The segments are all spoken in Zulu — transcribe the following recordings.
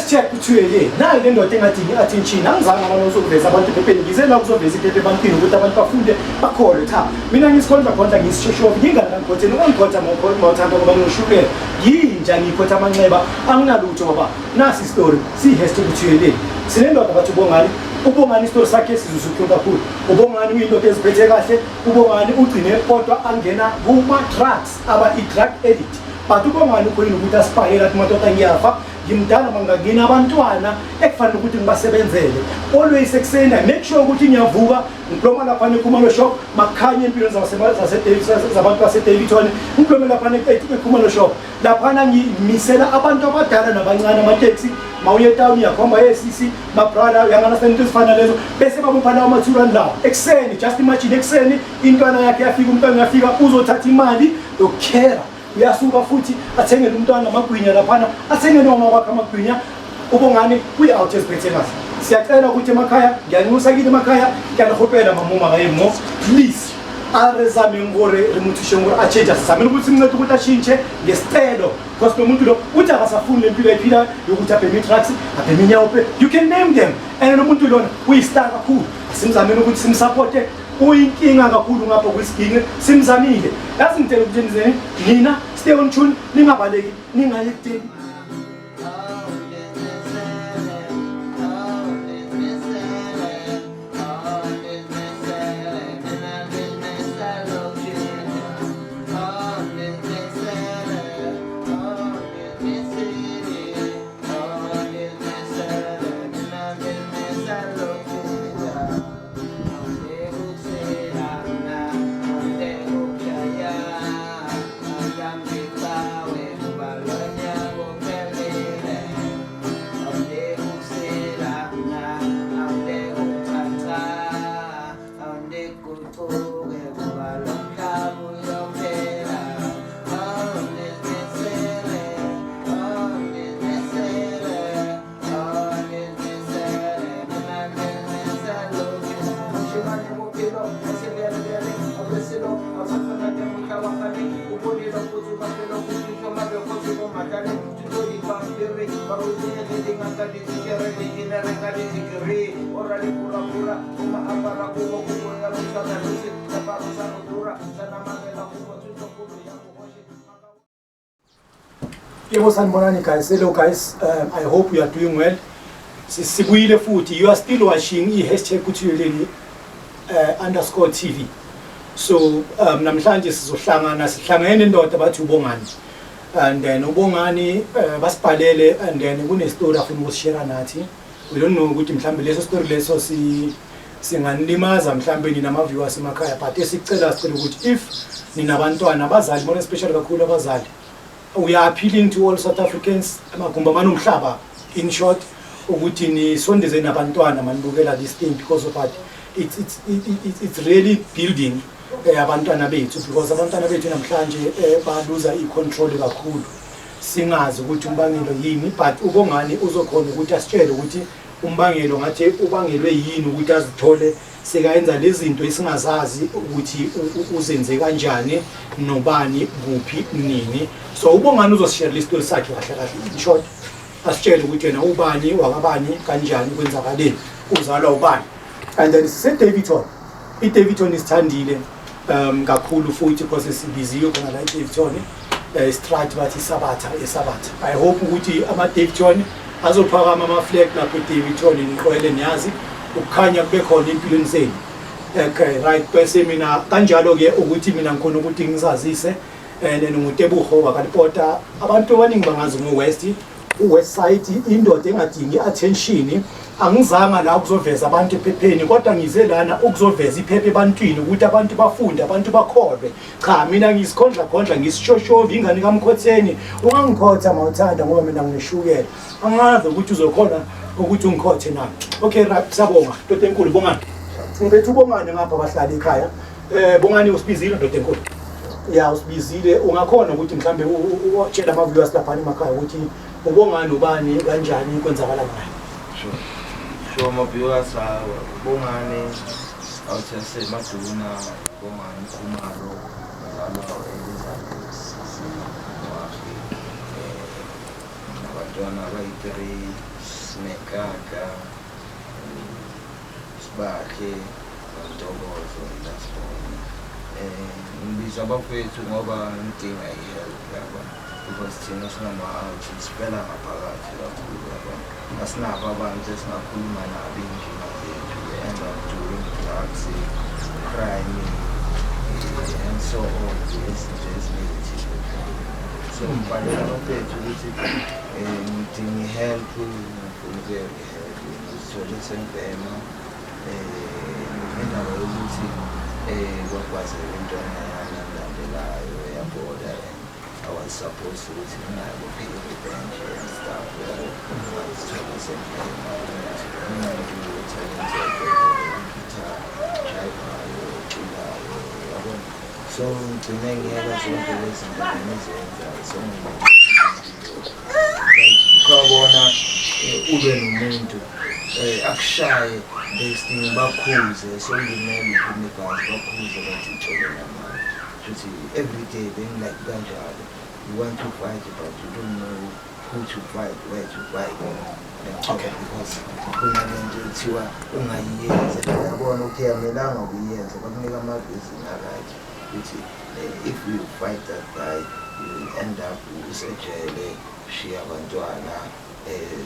hashtag Uthuleleni nayo le ndoda engadingi attention angizange abanosokuveza abantu ephepheni ngizela ukuzoveza iphephe ebantwini ukuthi abantu bafunde bakholwe cha mina ngisikhonza ngisishoshovu nginganankhotheni ungikhotha mawuthanda ngoba ngishukela yinja ngikhotha amanxeba anginalutho ngoba nasi story si hashtag Uthuleleni sinendoda bathi Bongani story sakhe sizusukho kakhulu Bongani uyindoda eziphethe kahle Bongani ugcine kodwa angena kuma drugs aba i-drug addict but Bongani ukhona ukuthi aspayela athi madoda ngiyafa ngimdala mangangena abantwana ekufanele ukuthi ngibasebenzele always ekuseni make sure ukuthi ngiyavuka ngiploma lapha eKhumalo Shop makhanye empilweni zabantu baseDaveyton ngiploma lapha eKhumalo Shop lapha ngimisela abantu abadala nabancane ama-taxi mawuye town yakhomba yesisi mabrother uyangana into ezifana lezo bese babuphana ama-2 lawo ekuseni just imagine ekuseni intwana yakhe yafika umntwana yafika uzothatha imali yokukhera uyasuka futhi athengele umntwana amagwinya laphana athengele noma kwakhe amagwinya Bongani uyi-out eziphethe kahle siyacela ukuthi emakhaya ngiyanusa kini emakhaya ngiyanihopela mamuma kayemo please arezame ngore remuthi ngore achange sizamile ukuthi simncede ukuthi ashintshe ngesicelo because nomuntu lo uthi akasafuni lempilo ephila yokuthi abheme trucks abheme inyawupe you can name them and nomuntu lona uyistar kakhulu simzamile ukuthi simsupporte uyinkinga kakhulu ngapha kwesiginge simzamile yazi ngitela ukuthi nizeni nina stay on tune ningabaleki ningayekudeni Hello guys, I hope you are doing well. Sibuyile futhi, you are still watching hashtag Uthuleleni _TV. So namhlanje sihlangene indoda bathi Bongani. And then Bongani basibhalele and then kune story afuna ukusishare nathi. We don't know ukuthi mhlambe leso story leso singanilimaza mhlambe nina ama viewers emakhaya but esicela ukuthi if ninabantwana abazali more especially kakhulu abazali we are appealing to all South Africans amagumba manomhlaba in short ukuthi nisondeze nabantwana manibukela this thing because of that it's really building abantwana bethu because abantwana bethu namhlanje baluza icontrol kakhulu singazi ukuthi umbangelo yini but Bongani uzokhona ukuthi asitshele ukuthi umbangelo ngathi ubangelwe yini ukuthi azithole sekayenza lezi zinto esingazazi ukuthi uzenze kanjani nobani kuphi nini so Bongani uzosishare listory sakhe kahle kahle in short asitshele ukuthi yena ubani wakabani kanjani kwenzakaleni uzalwa ubani and then Daveyton iDaveyton isithandile kakhulu futhi because sibiziyo khona la iDaveyton straight bathi Sabatha I hope ukuthi ama Daveyton azophakama ama flag lapho eDaveyton niqwele niyazi ukukhanya kube khona empilweni zenu okay right bese mina kanjalo ke ukuthi mina ngikhona ukuthi ngizazise nguTebuho wakalipota abantu abaningi bangazi ngoWest side indoda engadingi attention angizanga la ukuzoveza abantu ephepheni kodwa ngize lana ukuzoveza iphephe ebantwini ukuthi abantu bafunde abantu bakholwe cha mina ngisikhondla ngisishoshovu ingane kaMkhotheni ungangikhotha mawuthanda ngoba mina ngishukela angazi ukuthi uzokhona ukuthi ungikhothe nami okay right sabonga ndoda enkulu Bongani ngibethu Bongani ngapha abahlala ekhaya Bongani usibizile ndoda enkulu ya usibizile ungakhona ukuthi mhlambe utshela ama viewers lapha emakhaya ukuthi Bongani ubani kanjani kwenzakala ngayo sure my viewers Bongani out here Maduna Bongani Khumalo abantwana abayi-3 sinekaka sibakhe ntokozo ndasibona ngibiza abafethu ngoba ngidinga i-help yabo because thina singama-out sipela ngaphakathi kakhulu yabo asinabo abantu esingakhuluma nabo iy'nkinga zethu we end up doing drugs, crime and so on izinto ezinegative. So ngibhalela abafethu ukuthi ngidinga i-help ngifuna ukuya-help ngizithole sengibhema indaba yokuthi kwakwazela intwana yami angilandelayo yaboda I was supposed to pay the bench and stuff. So akushaye besting bakhuze so ngimele uphumekazi bakhuze bathi uxolele manje futhi every day being like kanjalo you want to fight but you don't know who to fight, where to fight. Okay, because kunalento ethiwa ungayiyenza yabona okay amelanga ukuyenza bakunika amabhizinisi right ukuthi if you fight that guy you will end up usejele shiya abantwana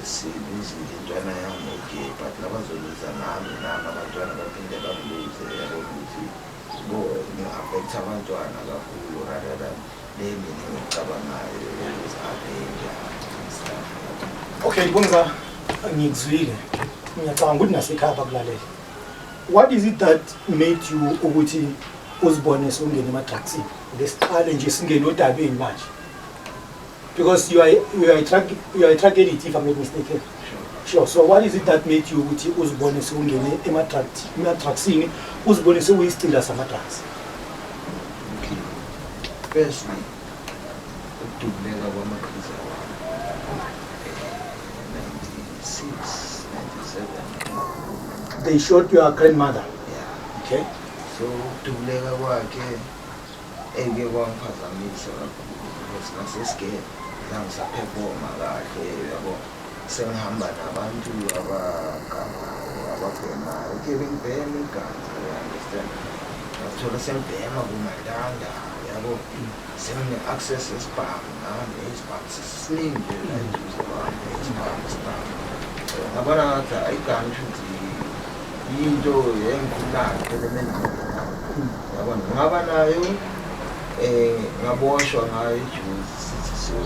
sibizile intwana yami okay but labazoluza nami abantwana baphinde bamluze yabona ukuthi bo affect abantwana kakhulu rather than maybe ngicabangayo okay Bonza ngikuzwile ngiyacabanga ukuthi nasekhaya bakulalela. What is it that made you ukuthi uzibone songena ema-drugsini ngesiqale nje singene odabeni manje because you are a track edit if I'm not mistaken. Sure. So what is it that made you ukuthi uzibone songene ema-drugsini uzibone sewuyisicila sama-drugs? Okay, firstly ukudubuleka kwamaqhiza 96, 97. They shot your grandmother? Yeah. Okay. So ukudubuleka kwakhe eke kwangiphazamisa kakhulu because ngasescared ngisaphefoma kahle yabo sengihamba nabantu ababhemayo okay bengibhema igama understand ngathola sengibhema kumadanda yabo sengine-access esibhamu nami isibhamu sesiningi isibhamu ngabona ngathi ayigani futhi yinto engifulayo yabona ngaba nayo ngaboshwa ngayo ijuice sithi so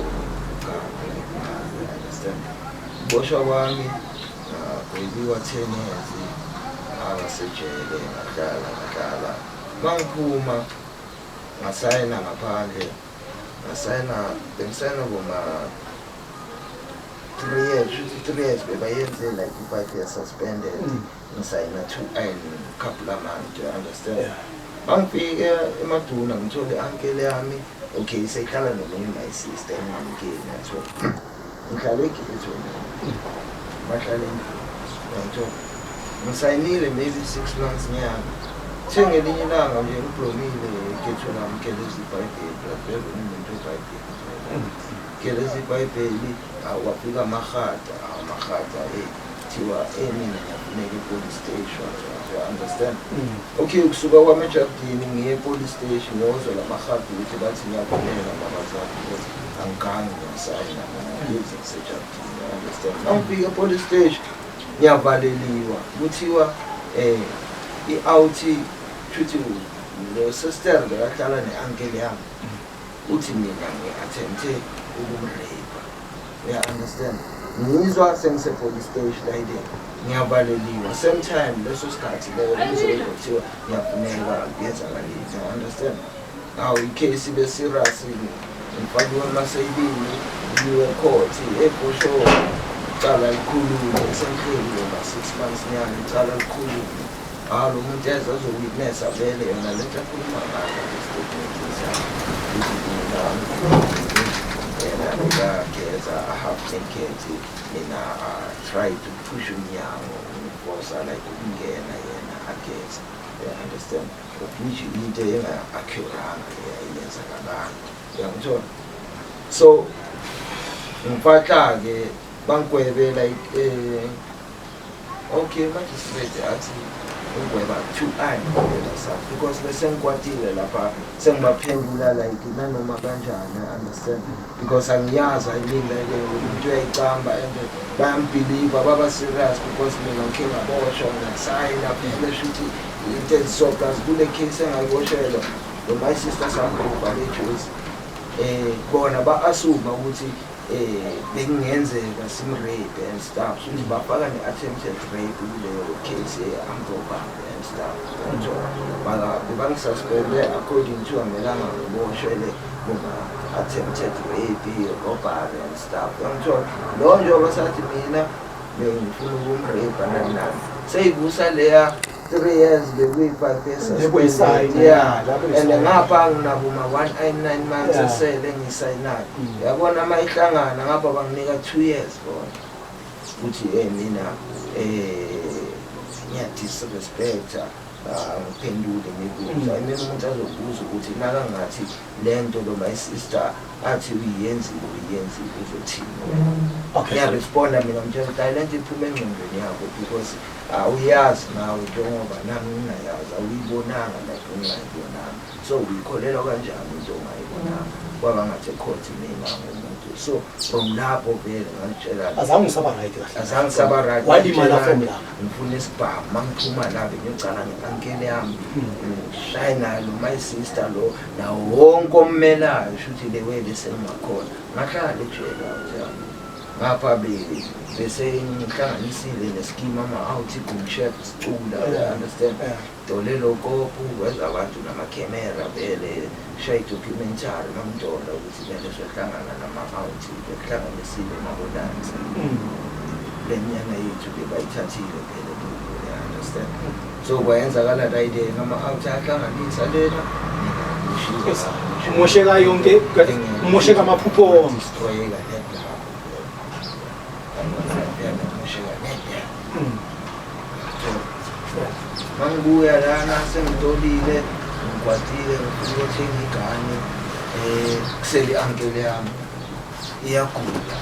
understand boshwa kwami ngabebiwa 10 years abasejele ngahlala mangiphuma ngasayina ngaphandle bengisayina kuma 3 years 3 years bebayenze like 5 years suspended ngisayina 2 couple of months you understand mangifike emaduna ngithole uncle yami okay seyihlala nomunye my sister engimkeni so ngihlale egethweni bahlale endlini ngisayinile maybe 6 months nyanga ngelinye ilanga nje ngiblomile ngekhetho lami ngelezi ibhayibheli umuntu ibhayibheli ngelezi ibhayibheli wafika amahata thiwa mina ngiyafuneka e-police station you understand okay ukusuka kwami ejardini ngiye e-police station ngiyozwa lamahata ukuthi bathi ngiyafuneka nabazali ukuthi angigangi ngisayina ngezi ngisejardini you understand ngifika e-police station ngiyavaleliwa kuthiwa i-out futhi lo sister bekahlala ne-uncle yami uthi mina ngi-attempte ukumrape you understand ngizwa sengise-police station like ngiyavaleliwa same time leso sikhathi leyo kuthiwa ngiyafuneka kuyenzakaleni you understand now i-case ibe-serious ngifakiwe emaseyibini ngiwe court ebhosho icala likhulule esenhleli ba 6 months nyana icala likhulule lo muntu ezazowitness vele yona lento akhuluma ngayo ngiyageza half naked mina try to push umnyango ngifosa like ukungena yena ageza you understand ukuthi into enga-accuranga leyenzakalanga uyangithola so ngiphatha-ke bangigwebe like okay manje sithi athi ungweba 2i because bese ngikwatile lapha sengibaphendula like nanoma kanjani understand because angiyazi I mean like umuntu uyayicamba and bayambelieve baba serious because mina ngike ngaboshwa ngasayini lapha shuthi into ezisoplas kule case engayiboshelwa my sister samgrupa leJoyce bona ba-assume ukuthi bekungenzeka simrape and stuff so bafaka ne-attempted rape kuleyo case amgrupa and stuff mara bebangisuspende according to amelanga ngiboshwele attempted rape robbery and stuff yangithola loyo njengoba sathi mina bengifuna ukumrape nani seyibusa leya 3 years suspended, yeah, and ngapha nginabuma 199 months esele ngisayinayo yabona mayihlangana ngapha banginika 2 years bona uthi mina ngiyadisrespecta ngiphendule ngibuza mina umuntu azobuza ukuthi nakangathi lento lo my sister athi uyenzile uzothini ngiyaresponda mina ngitshela talent iphume engqondweni yakho because uyazi nawe njengoba nami ngingayazi awuyibonanga like ungayibonanga so uyikholela kanjani into ongayibonanga kwaba ngathi court mina ngumuntu so from lapho vele ngitshela azange ngisaba right kahle azange saba right walimala from la ngifuna isibhamu mangiphuma lapha ngiyocala ngeankele yami shayina lo my sister lo nawo wonke ommelayo shuthi le wele sengimakhona ngahlala ejele njalo ngapha bese ngihlanganisile neskima ama-outi chef sicula understand dolelo kophu wenza abantu namakhamera vele shayi documentary nomdola ukuthi vele sohlangana nama-outi bekuhlanganisile nabo-dance le nyana yethu bebayithathile vele understand so kwayenzakala layide ngama-outi ahlanganisa lena umosheka yonke umosheka amaphupho destroyeka mangibuya lana sengitolile ngikwatile ngifuna ukuthenga igane kusele ankele yami iyagula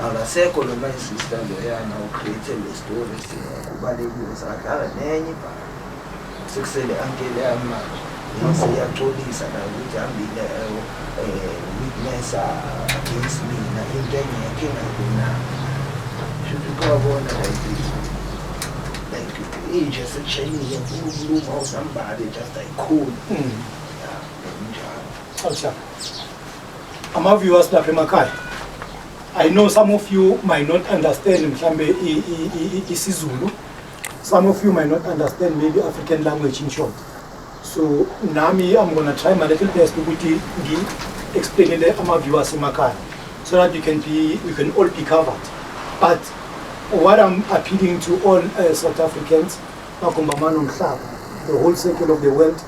akasekho lo my sister loyana ucreate le story kubalekile sahlala nenye ibha sekusele ankele yami manje siyaxolisa la ukuthi ambile witness against me na into engekho engayibonanga should ukubona like he just a Chinese and or somebody just like cool. Ama viewers lapha emakhaya, I know some of you might not understand mhlambe isiZulu, some of you might not understand maybe African language in short. So nami I'm gonna try my little best ukuthi explain the ama viewers emakhaya so that we can all be covered. But what I'm appealing to all South Africans, the whole circle of the world,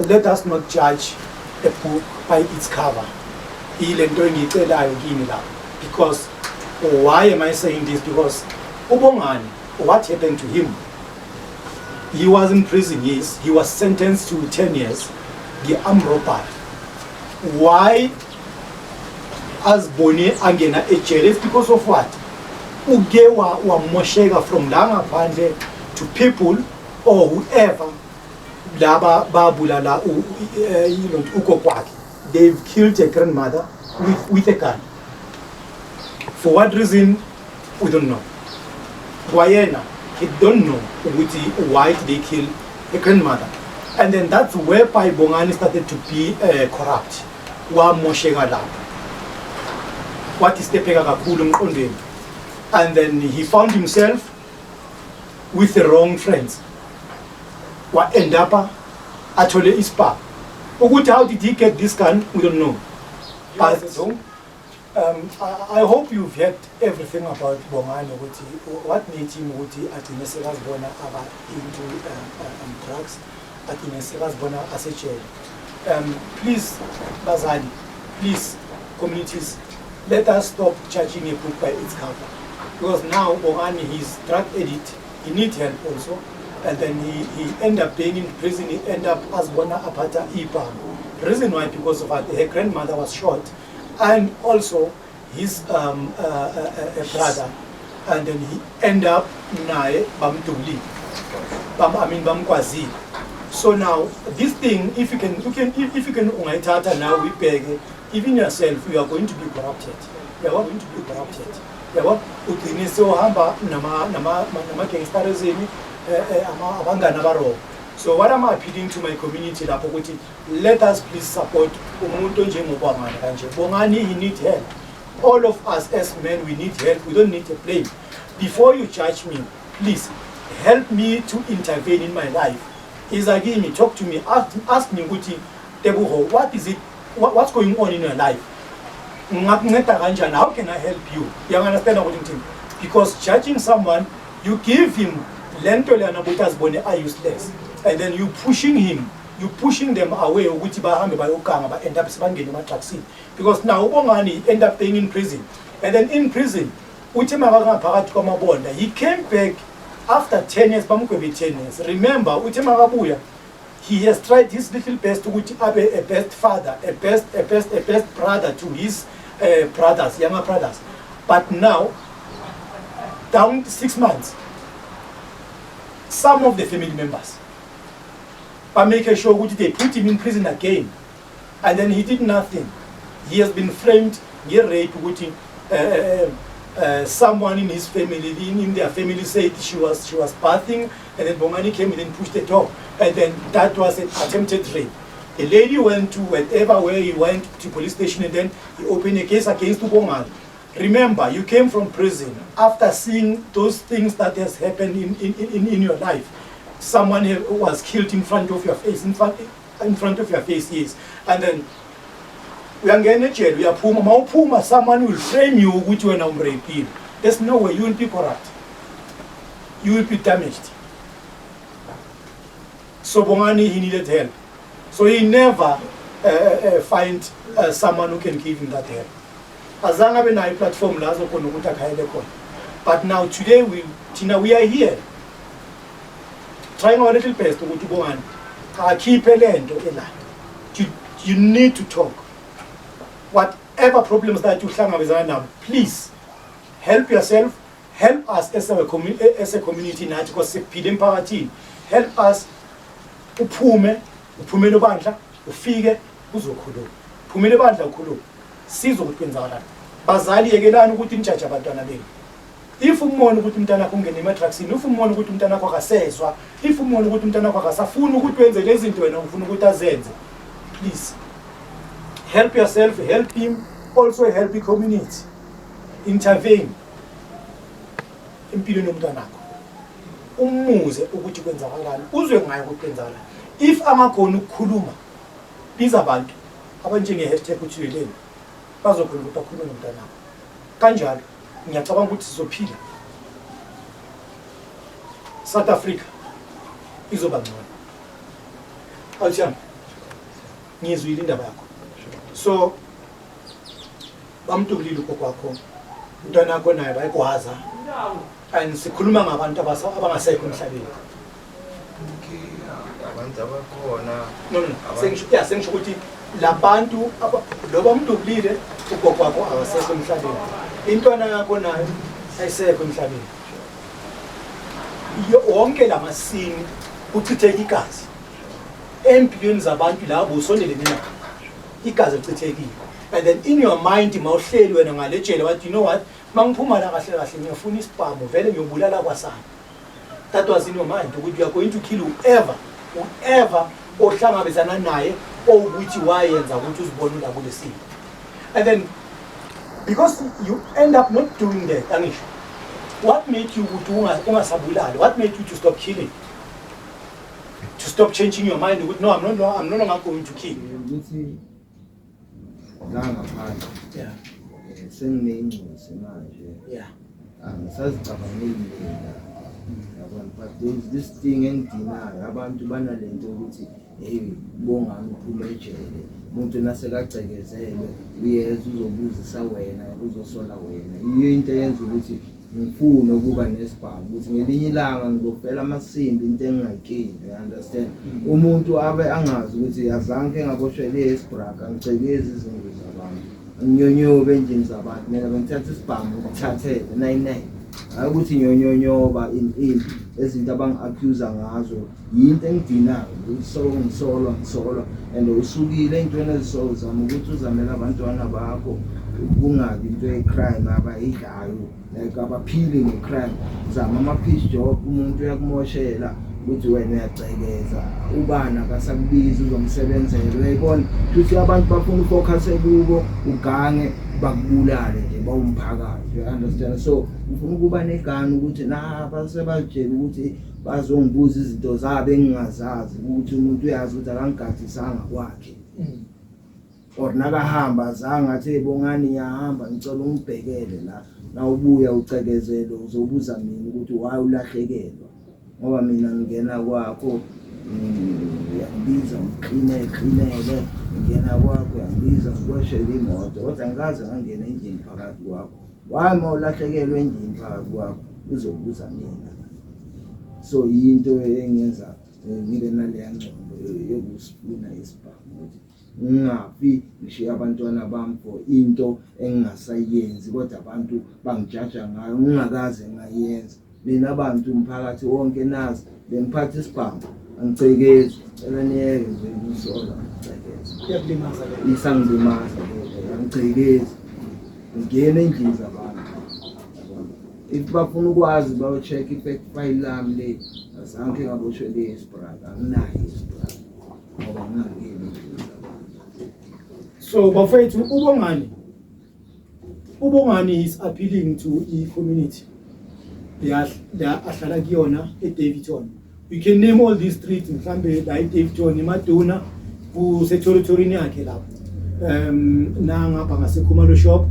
let us not judge a book by its cover. Because why am I saying this? Because Bongani, what happened to him? He was in prison, yes. He was sentenced to 10 years. The armed robbery. Why as Boni Angena a jail? It's because of what? Ugewa wa moshega from langa pande to people or whoever laba babulala uko kwaki. They've killed a grandmother with a gun. For what reason? We don't know. Wayena, he don't know why they kill a grandmother. And then that's whereby Bongani started to be corrupt. Wa moshega laba. What is the pega kakulu mqondweni? And then he found himself with the wrong friends. What end up actually is pa. How did he get this gun? We don't know. But I hope you've heard everything about Bongani. What made him into drugs? As a child. Please, Bazali, please, communities, let us stop judging a book by its cover. Because now Bongani, he's drug addict, he needs help also, and then he end up being in prison, he end up as Bona Apata Ipam. The reason why, because of that, her grandmother was shot, and also his a brother, and then he end up nae bamduli, bamkwazi. So now this thing, if you can ungaithatha now we beg, even yourself, you are going to be corrupted. You are going to be corrupted. Yabo ugcine sohamba nama gangsterism abangana baro. So what am I appealing to my community lapho ukuthi let us please support umuntu njengobangani kanje. Bongani, he need help. All of us as men, we need help. We don't need a blame. Before you judge me, please help me to intervene in my life. Izagimi, talk to me, ask me ukuthi Tebuho, what is it? What's going on in your life? How can I help you? You understand what I'm saying? Because judging someone, you give him lentole and abutas bone are useless, and then you pushing them away. End up spending in taxi because now Bongani end up staying in prison, and then in prison, he came back after 10 years. 10 years. Remember, he has tried his little best to be a best father, a best brother to his brothers, younger brothers. But now, down 6 months, some of the family members are making sure they put him in prison again, and then he did nothing. He has been framed, he raped with him. Someone in his family, in their family, said she was bathing, and then Bongani came and then pushed the door, and then that was an attempted rape. The lady went to where he went to police station, and then he opened a case against Bongani. Remember, you came from prison after seeing those things that has happened in your life. Someone was killed in front of your face, in front of your face, yes, and then we are getting jail. We are puma. Someone will frame you which one I'm raping. There's no way you will be corrupt. You will be damaged. So Bongani, he needed help. So he never find someone who can give him that help. Azanga be na platform lazo kono kuta kaele kono. But now today we are here trying our little best to go to Bongani. Keep a you need to talk. Whatever problems that you have now, please help yourself, help us as a community now, because party, help us uphume no bandla, ufike uzokhuluma. Phumele bandla ukhuluma. Sizo ukuthi kwenzakala. Bazali yekelana ukuthi nitshatsha abantwana benu. If umona ukuthi umntana akho ungene ematraksini, if umona ukuthi umntana akho akasezwa, if umona ukuthi umntana akho akasafuna ukuthi wenze lezi zinto wena ufuna ukuthi azenze, please help yourself, help him, also help the community. Intervene. Impilo nomntwana akho. Umuze ukuthi kwenzakalani, uzwe ngayo ukuthi kwenzakalani. If amakhona ukukhuluma, biza abantu abanjenge #Uthuleleni bazokhona ukuthi akhulume nomntwana akho. Kanjalo ngiyacabanga ukuthi sizophila. South Africa izoba ngcono. Awuthiyami. Ngizwile indaba yakho. So bamtulile kokwakho umntwana wakho naye bayikwaza and sikhuluma ngabantu abangasekho emhlabeni. Okay, abantu abakhona sengisho ukuthi labantu loba umntulile kokwakho abasekho emhlabeni. Intwana yakho nayo ayisekho emhlabeni. Wonke lamasini uchitheka igazi empilweni zabantu labo usondelene nabo. Igazi lichithekile. And then in your mind mawuhleli wena ngalejele wathi you know what mangiphuma la kahle ngiyafuna isibhamu vele ngiyobulala kwasana. That was in your mind ukuthi you are going to kill whoever ohlangabezana naye ukuthi wayenza ukuthi uzibone la kulesimo. And then because you end up not doing that, angisho, what made you ungasabulali? What made you to stop killing? To stop changing your mind with no, I'm no longer going to kill. Yeah. Yeah. But there's this thing in Tina, abantu banalento ukuthi hey Bongani uphuma ejele. Umuntu nasekagcekezele uyeza uzobuzisa wena uzosola wena. Iyo into yenza ukuthi ngifuna ukuba nesibhamu ukuthi ngelinye ilanga ngizofela amasimbi into engingayikini, you understand? Umuntu abe angazi ukuthi azange ngaboshwele esibhraka ngicekeze izinto zabantu. nyonyo benjini zabantu mina bengithatha isibhamu ngithathe 99 ukuthi nyonyonyoba in ezinto abang-accuse ngazo yinto engidinayo ngisolwa and usukile ey'ntweni ezisolo zami ukuthi uzamela abantwana bakho kungabi into ye-crime abayidlayo like abaphili nge-crime zama ama-peace job umuntu uyakumoshela ukuthi wena uyacekeza ubana kasakubiza uzomsebenzela uyayibona futhi abantu bafuna ufocus kubo ugange bakubulale nje bawumphakathi you understand so ufuna ukuba negani ukuthi basebajela ukuthi bazongibuza izinto zabo engingazazi ukuthi umuntu uyazi ukuthi akangigadisanga kwakhe or nakahamba zangathi Bongani yahamba ngicela ungibhekele la nawubuya ucekezelo uzobuza mina ukuthi why ulahlekelwa ngoba mina ngena kwakho uyangibiza ngiklinele ngena kwakho uyangibiza ngikoshele imoto kodwa ngikaze ngangena endlini phakathi kwakho wama ulahlekelwe endlini phakathi kwakho uzobuza mina so into engenza ngibe naleya ngcondo yokusifuna isibhamu ngafi ngishiya abantwana bami for into engingasayenzi kodwa abantu bangijaja ngayo ngingakaze ngayenza mina abantu umphakathi wonke nazi bengiphatha isibhamu angicekezi elaniyeke nje ngisola kuyakulimaza isangilimaza angicekezi ngene endlini zabantu if bafuna ukwazi bayo-check i-fact file lami le azange ngaboshwe le-isbrag anginayo isbrag ngoba ngingangeni endlini zabantu. So bafethu ubongani is appealing to i-community ahlala kuyona eDaveyton. You can name all these streets mhlambe la eDaveyton eMaduna kuseterritoryini yakhe lapho nangapha ngase-Khumalo Shop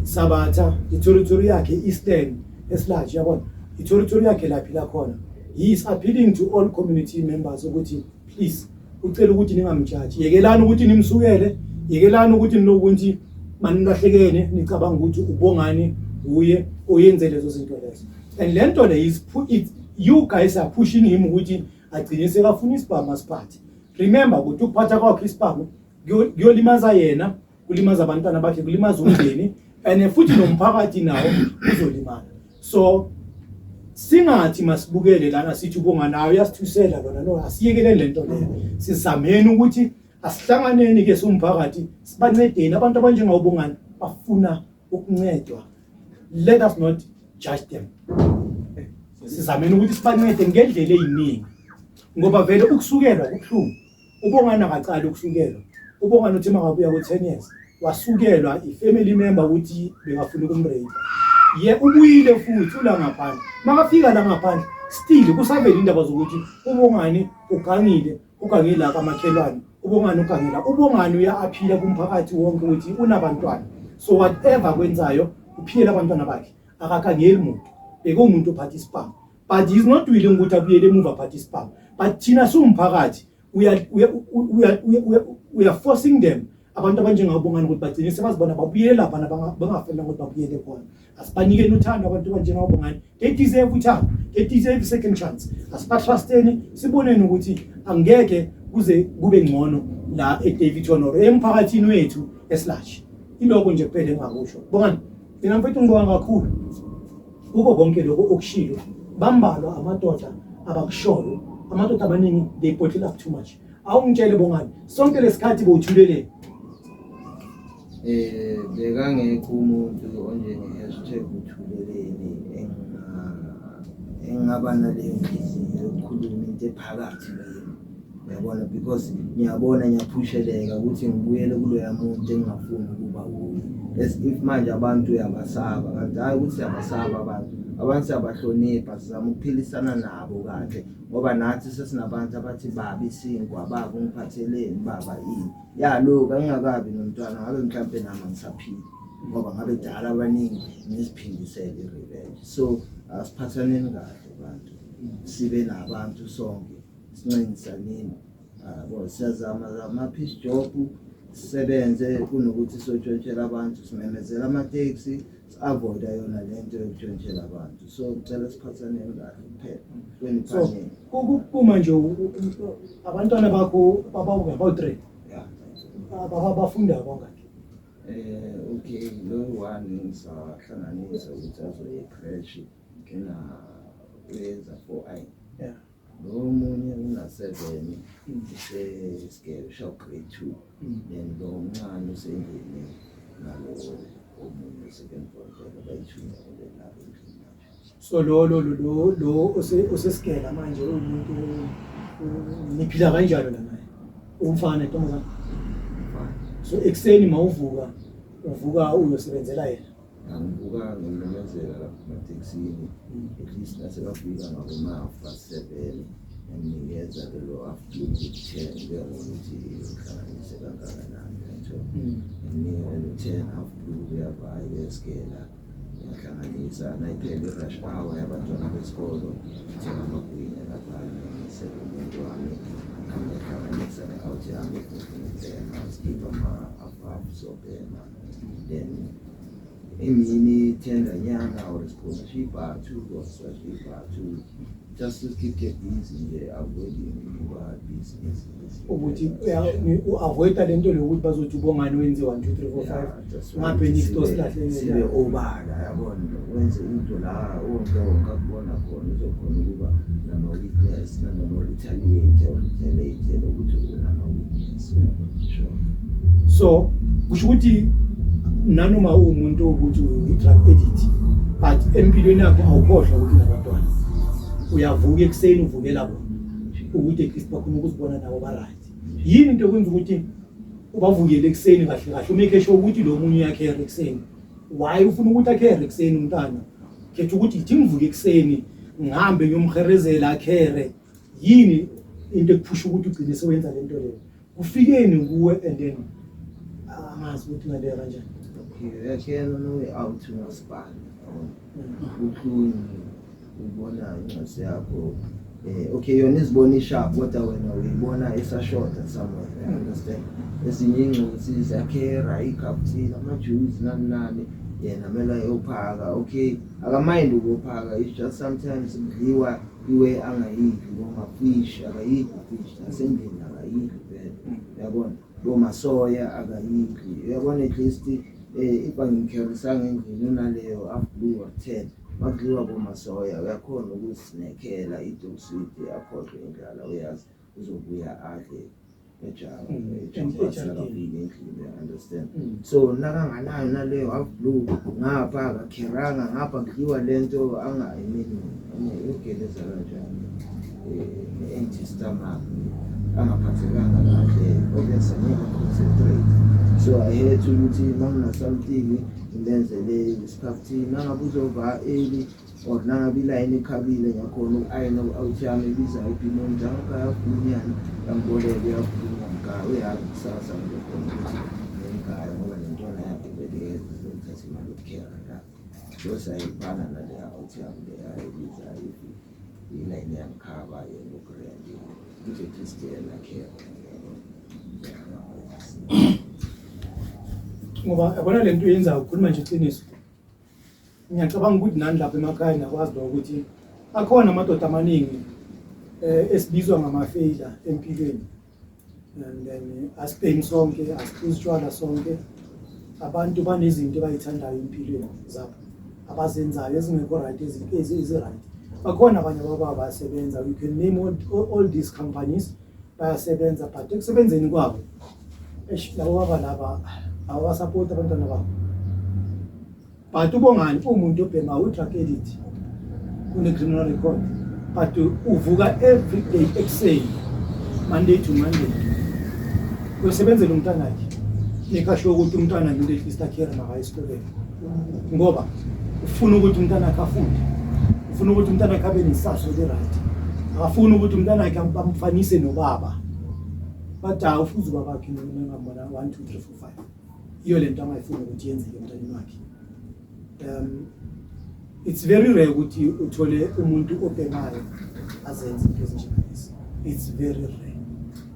Sabatha iterritory yakhe Eastern eSlarge yabona iterritory yakhe laphi la khona. He is appealing to all community members ukuthi please ucela ukuthi ningamjaji yekelani ukuthi nimsukele yekelani ukuthi nilokuthi manilahlekene nicabanga ukuthi ubongani uye oyenze lezo zinto lezo. And lento le is you guys are pushing him ukuthi agcine sekafuna isibhamu asiphathe. Remember ukuthi ukuphatha kwakhe isibhamu kuyolimaza yena, kulimaza abantwana bakhe, kulimaza umndeni and futhi nomphakathi nawo uzolimala. So singathi masibukele lana sithi ubongani nayo yasithusela lona no asiyekele lento le. Sizameni ukuthi asihlanganeni ke somphakathi sibancedeni abantu abanjengabongani bafuna ukuncedwa. Let us not judge them. Sizameni ukuthi sibancede ngendlela eyiningi ngoba vele ukusukelwa kubuhlungu. Ubongani akaqala ukusukelwa. Ubongani uthi makabuya ku10 years wasukelwa ifamily member ukuthi bengafuna ukumrape. Ubuyile futhi ula ngaphandle. Makafika la ngaphandle still kusavela indaba zokuthi ubongani ugangile la kamakhelwane. Ubongani ugangela. Ubongani uya-aphila kumphakathi wonke ukuthi unabantwana. So whatever kwenzayo uphiyela abantwana bakhe. Akakangeli umuntu. Bekumuntu ophatha isibhamu. But he is not willing ukuthi abuyele emuva aphatha isibhamu. But thina siwumphakathi we are forcing them abantu abanjengabongani ukuthi bagcine sebazibona babuyele lapha bangafanele ukuthi babuyele khona. Asibanikeni uthando abantu abanjengabongani. They deserve uthando. They deserve second chance. Asibatrusteni siboneni ukuthi angeke kuze kube ngcono la eDaveyton or emphakathini wethu eSlarge. Iloko nje kuphela engakusho. Bongani mina mfethu ngibonga kakhulu. Uko konke lokho okushilo bambalwa amadoda abakushoyo amadoda abaningi they bottle up too much. Awungitshele Bongani sonke lesikhathi bowuthulele bekangekho umuntu onjenge #Uthuleleni engaba naleyo nhliziyo yokukhuluma into ephakathi leyo uyabona because ngiyabona ngiyaphusheleka ukuthi ngibuyele kuloya muntu engingafuni ukuba kuye. As if manje abantu uyabasaba kanti hayi ukuthi siyabasaba abantu siyabahlonipha sizama ukuphilisana nabo kahle ngoba nathi sesinabantu abathi baba isinkwa baba ungiphatheleni baba ini lokho angingakabi nomntwana ngabe mhlambe nami ngisaphila ngoba ngabe dala abaningi ngiziphindisele revenge. So asiphathaneni kahle abantu sibe nabantu sonke sincindisaneni siyazama ama-peace job sisebenze kunokuthi sotshontshela abantu simemezela ama-taxi si-avoida yona lento yokutshontshela abantu. So ngicela siphathaneni kahle kuphela so kuma nje abantwana bakho about 3 bafunda kangaki Okay, lo one ngizahlanganisa ukuthi azoye-crash kena weza 4i. Yeah. Lo munye una-7 usesikele usha grade 2 then lo mncane usengene nalo omunye second project abayithumele lapho endlini manje. So lo osesikela manje umuntu niphila kanjalo la naye umfana ntombazana. So ekseni mawuvuka uvuka uyosebenzela yena. Angivuka ngimemezela lapho emateksini at least nasekafika ngaboma-7 nginikeza lelo afternoon 10 kuyakuthi uhlanganise kangakanani kanto nginikeza 10 afternoon kuyavaya kuyesikela ngiyahlanganisa nayiphela i-rush hour yabantwana besikolo ngithenga amagwinya laphana ngisele umuntu wami ngiyahlanganisa ne-out yami ngibhema skip ama-afafu sobhema then emini 10 nyanga or isikhona shiba 2 or shiba 2 just to keep busy nje avoiding ukuba business ukuthi avoid lento lokuthi bazothi ubongani wenze 1 2 3 4 5 ngabe ni stores lahle sibe obala yabona wenze into la onke ongakubona khona uzokhona ukuba nama weakness nama retaliate ukuthi unama weakness sure. So kusho ukuthi nanoma umuntu ukuthi uyi-drug addict but empilweni yakho awukhohlwa ukuthi nabantwana uyavuka ekseni uvukela bona ukuthi at least bakhona ukuzibona nabo ba-right. Yini into ekwenza ukuthi ubavukele ekseni kahle kahle umake sure ukuthi lo munye uyakhere ekseni? Why ufuna ukuthi akhere ekseni umntana? Khetha ukuthi ithi ngivuke ekseni ngihambe ngiyomherezela akhere. Yini into ekuphusha ukuthi ugcine sewenza lento leyo? Kufikeni kuwe and then angazi ukuthi ngale kanjani. Yakena no out umasipala ukhulu ubona incwadi yakho okay yona izibona isharp kodwa wena uyibona esashorta somewhere you understand ezinye ingcozi zakhera ikapthini amajuice nani yena mela yophaka okay akamind ukuphaka it's just sometimes udliwa iwe angayidli noma fish akayidli fish asendlini akayidli vele yabona noma soya akayidli uyabona at least ibangikherisanga endlini naleyo after 10 makudliwa bomasoya uyakhona ukusinekela idositi yakhohlwe indlala uyazi uzobuya adle ejala endlini understand so nakanganayo naleyo after ngapha akakheranga ngapha kudliwa lento angayimini ugeleza kanjani empty stomach angaphathekanga kahle obese ngeke concentrate. So I had to do something ngenzele isikhathi nangabe uzova early or nangabe line ekhabile ngakhona ayina awuthiyame biza ipino njalo yafunyana ngangolele yafunya ngawe yakusasa ngokhona ngengaya ngoba lentwana yakhe bele ukuthatha imali yokukhera la so sayibana nale awuthiyame ayibiza line yangikhaba yenokurendi ukuthi Christian akhera ngoba yabona lento yenza ukukhuluma nje iqiniso. Ngiyacabanga ukuthi nani lapha emakhaya nakwazi ukuthi akhona amadoda amaningi esibizwa ngama-failure empilweni and then asibhemi sonke asiphuza sonke abantu banezinto abayithandayo empilweni zabo abazenzayo ezingekho right ezi-right. Bakhona abanye ababa bayasebenza, you can name all these companies bayasebenza but ekusebenzeni kwabo labo baba laba awasapota abantwana babo. But ubongani umuntu obhema u-drug addict une-criminal record but uvuka every day ekuseni Monday to Monday uyosebenzela umntwana wakhe nekasho ukuthi umntwana nginto at-least akhera nakayo esikoleni ngoba ufuna ukuthi umntwana wakhe afunde, ufuna ukuthi umntwana wakhe abe nesasa eli-right, akafuni ukuthi umntwana wakhe bamfanise nobaba but awufuze ubaba wakhe ngambona 1 2 3 4 5 iyo lento angayifuni ukuthi yenzeke emntwaneni wakhe. It's very rare ukuthi uthole umuntu obhemayo azenze into ezinjengalezi. It's very rare.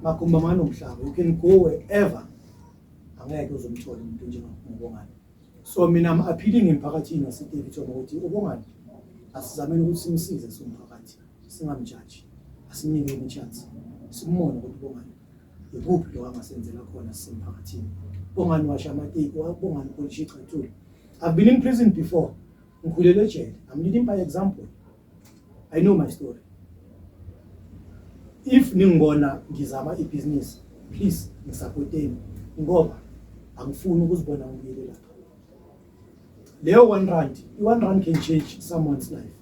Makumba manje umhlaba you can go wherever angeke uzomthola umuntu njengobongani. So mina am appealing emphakathini waseDaveyton ukuthi ubongani asizameni ukuthi simsize somphakathi, singamjudge, asimnike i-chance, simbone ukuthi ubongani ikuphi lo angasenzela khona sisemphakathini. Bongani washa amateki, Bongani polish iqhathule. I've been in prison before. Ngikhulele ejele. I'm leading by example. I know my story. If ningibona ngizama ibusiness, please ngisupporteni ngoba angifuni ukuzibona ngibuyele lapha. Leyo 1 rand, i-1 rand can change someone's life.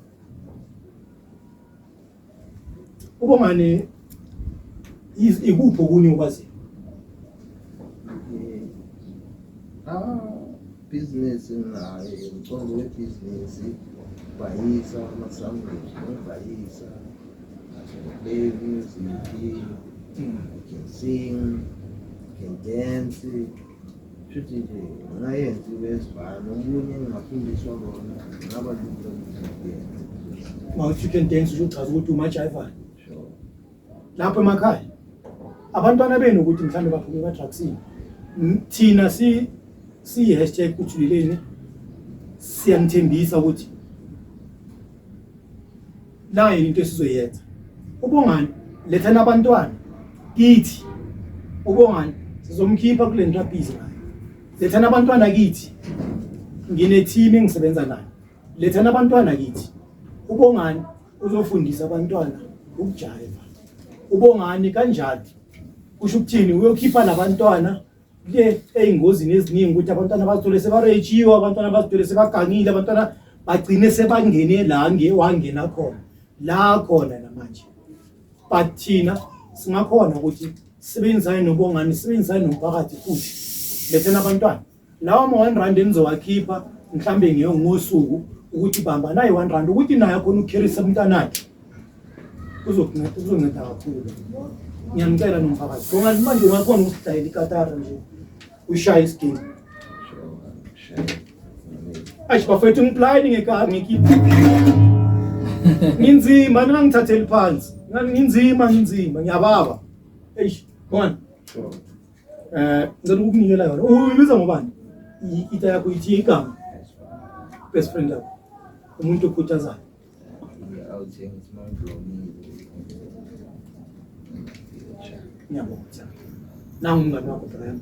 Ubongani ikuphi okunye ukwaziyo? Business naye umqondo webusiness bayisa amasandwich bayisa play music, can sing, can dance. Shuthi nje ngayenza wesibani omunye ngafundiswa bona ngaba you can dance uchaza ukuthi umajiva. Sure. Lapho emakhaya abantwana benu ukuthi mhlambe baphume ema-drugsini. Thina si #Uthuleleni siyanithembisa ukuthi la into esizoyenza. Ubongani lethana abantwana kithi. Ubongani sizomkhipha kule nto abhizi nayo. Lethana abantwana kithi. Ngine team engisebenza nayo. Lethana abantwana kithi. Ubongani uzofundisa abantwana ukujiva. Ubongani kanjalo kusho ukuthini uyokhipha labantwana le eyingozini eziningi ukuthi abantwana bazithole sebarejiwe, abantwana bazithole sebagangile, abantwana bagcine sebangene la wangena khona la khona namanje. But thina singakhona ukuthi sibenzane nobongani, sibenzane nomphakathi futhi lethena abantwana lawa ama-1 rand enizowakhipha mhlambe ngosuku ukuthi bamba nayi 1 rand ukuthi naye khona ukukherisa umntanakhe kuzonceda kakhulu. Ngiyamcela nomphakathi bongani manje ungakhona ukusidlayela ikatara nje ushaye isigini. Ayi bafethu ngiplayini ngekhaya ngikhipha nginzima ningangithatheli phansi nginzima ngiyababa. Eish bongani ngicela ukukunikela yona uyibiza ngobani ita yakho ithi igama best friend yakho umuntu okhuthazayo. Ngiyabonga nangu umngani wakho Brian.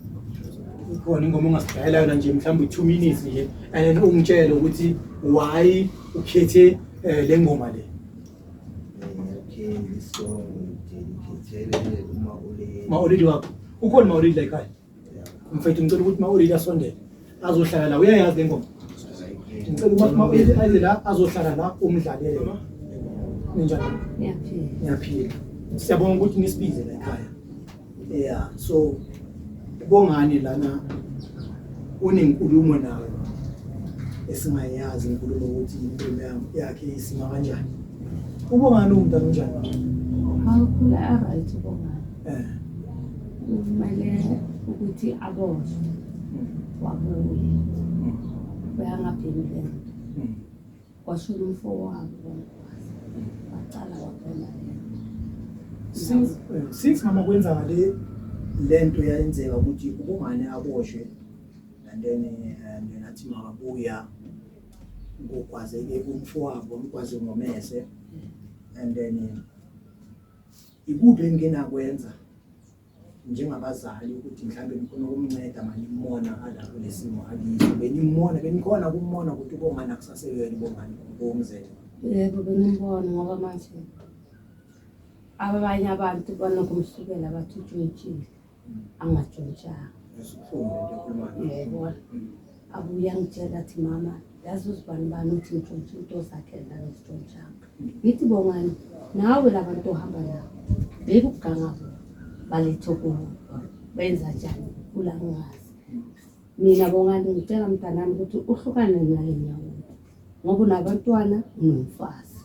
Ikhona ingoma ongasidlayela yona nje mhlawumbe 2 minutes nje and ungitshele ukuthi why ukhethe le ngoma le. Okay, so dedicate ma-already wakho ukhona ma-already la ekhaya. Mfethu ngicela ukuthi ma-already asondele azohlala la uyayazi le ngoma. Ngicela ukuthi ma-already aze la azohlala la umdlalele. Ninjani? Ngiyaphila. Siyabonga ukuthi nisibize la ekhaya. Yeah, so Bongani lana unenkulumo nawe esingayazi inkulumo ukuthi impilo yakhe isima kanjani. Ubongani umntana unjani? Awukhula right Bongani. Kumele ukuthi aboshwe wabuye. Bayangaphindile. Kwasho umfowabo waqala waphela. Since mama kwenza ngale lento yayenzeka ukuthi ubongani aboshwe and then nathi makabuya ngokwazeke umfowabo umkwazi ngomese and then ikuphi engena kwenza njengabazali ukuthi mhlambe ngifuna ukumnceda manje imbona ala kulesimo akiso benikhona kumbona ukuthi ubongani akusasebenzi ubongani ngomzelo. Yebo benibona ngoba manje abanye abantu banokumsukela bathi utshintshile angatshontshanga. Yebo abuya ngitshela athi mama yazi uzibani uthi ngitshontshe into zakhe la ngitshontshange. Ngithi Bongani nawe labantu ohamba nabo bekugangabo baletho kubo benza njani kula ngazi. Mina Bongani ngitshela mntanami ukuthi uhlukane nale nyawo ngoba unabantwana unomfazi.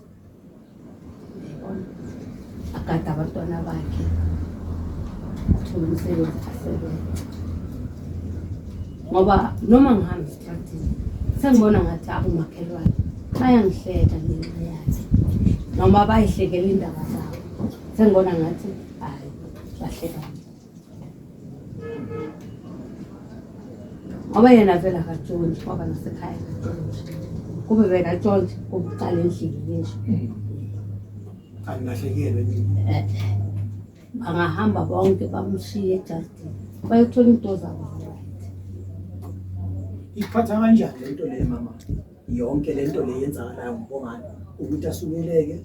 Akata abantwana bakhe uthola umsebenzi asebenza ngoba noma ngihamba esitratini sengibona ngathi akumakhelwane bayangihleka ngenxa yakhe noma bayihlekela indaba zabo sengibona ngathi hayi bahleka ngoba yena vele akatshontshe ngoba nasekhaya kube bekatshontshe kubuqala endlini nje. Angilahlekelwe mina. bangahamba bonke bamshiye ejardini bayothola into zabo right. Ikuphatha kanjani lento le mama? Yonke lento le yenzakalayo ngibongani ukuthi asukeleke.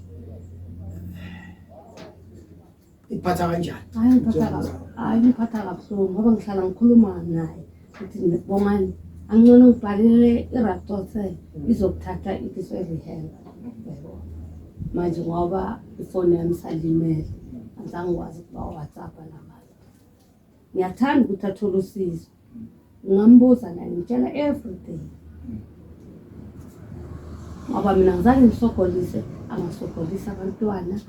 Ikuphatha kanjani? Hayi ngiphatha kabuhlungu ngoba ngihlala ngikhuluma naye ukuthi Bongani angcono ngibhalele iraptose izokuthatha rehab. Manje ngoba ifoni yami salimele azange ngikwazi ukuba WhatsApp nabantu. Ngiyathanda ukuthi athole usizo. Ngambuza naye ngitshela everything. Ngoba mina ngizange ngisogolise, angasogolisa abantwana,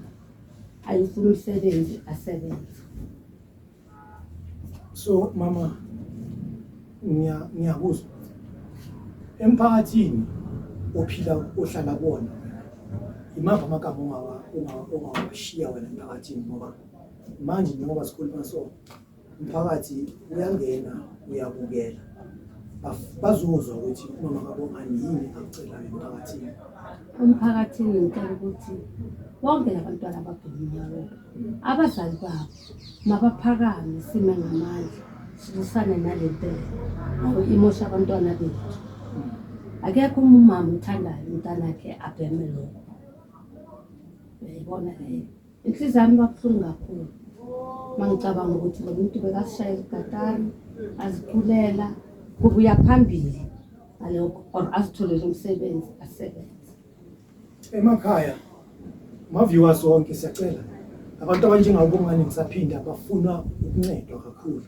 ayifuna umsebenzi asebenze. So mama ngiyakuzwa emphakathini ohlala kuwona imaphi amagama ongawashiya wena emphakathini ngoba manje njengoba sikhuluma so umphakathi uyangena uyabukela bazozwa ukuthi mama kaBongani yini akucelayo emphakathini. Umphakathini ngicela ukuthi bonke labantwana ababhekile abazali babo mabaphakame sime ngamandla silusane nalento ngoba imosha abantwana bethu. Akekho umama uthandayo umntana wakhe abheme lokho. Uyayibona leyo inhliziyo yami kabuhlungu kakhulu mangicabanga ukuthi lo muntu bekasishaya igatari azikhulela kubuya phambili alokho or azitholele umsebenzi asebenze. Emakhaya ma-viewers wonke siyacela abantu abanjengaBongani ngisaphinda bafuna ukuncedwa kakhulu.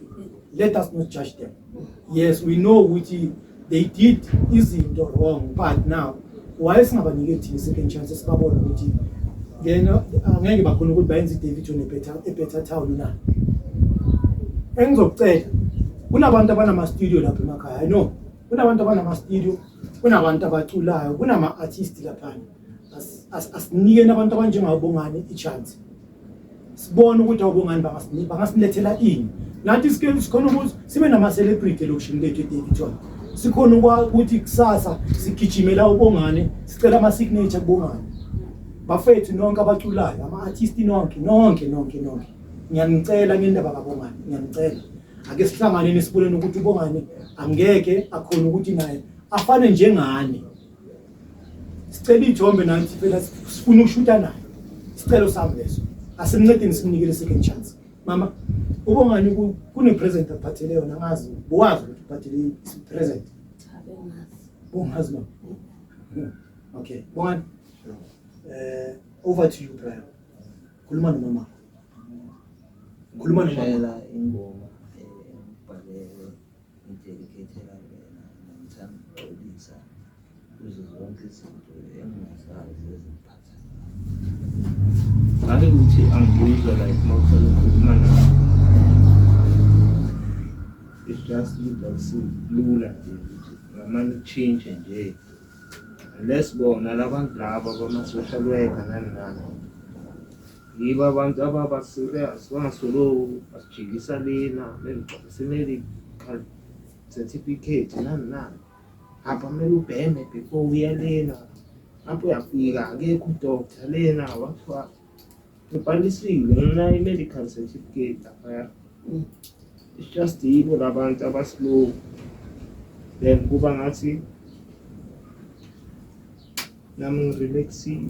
Let us not judge them. Yes, we know ukuthi they did izinto wrong, but now why singabanike thina second chance sibabona ukuthi yena angeke bakhona ukuthi bayenze Daveyton ebetter town na. Engizocela kunabantu abanama studio lapha emakhaya. I know kunabantu abanama studio, kunabantu abaculayo, kunama artists lapha. Asinike nabantu abanjengaBongani ichance. Sibone ukuthi aBongani bangasilethela ini. Nathi sikhona ukuthi sibe nama celebrity lokushini lethu eDaveyton. Sikhona ukuthi kusasa sigijimela uBongani, sicela ama signature kuBongani. Bafethu nonke abaculayo, ama artists nonke. Ngiyanicela ngendaba kaBongani, ngiyanicela. Ake sihlanganeni sibonene ukuthi uBongani angeke akhona ukuthi naye afane njengani. Sicela ijombe nathi phela sifuna ukushuta naye. Sicelo sami leso. Asimncedeni simnikele second chance. Mama, uBongani kune present aphathele yona ngazi. Buwazi ukuthi uphathele present. Bongazi mama. Okay, Bongani. Over to you, Brian. Khuluma nomama. Khuluma nomama. Ingoma ngibhalele ngidedicatela wena ngithanda ukuxolisa kuzo zonke izinto engingazazi eziphatha. Ngake ngithi angizizwa like mawuqala ukukhuluma nawe. It's just lula nje ukuthi ngamanye change nje. Unless bona labantu laba bama-social worker nani. Yiba abantu ababa-serious bangasolo basijikisa lena medical certificate nani. Apha kumele ubheme before uya lena. Apho uyafika akekho udoctor lena wathiwa ubhalisile ngenayo i-medical certificate lapha. It's just yibo labantu abaslow. Then kuba ngathi nami ngirelaxile.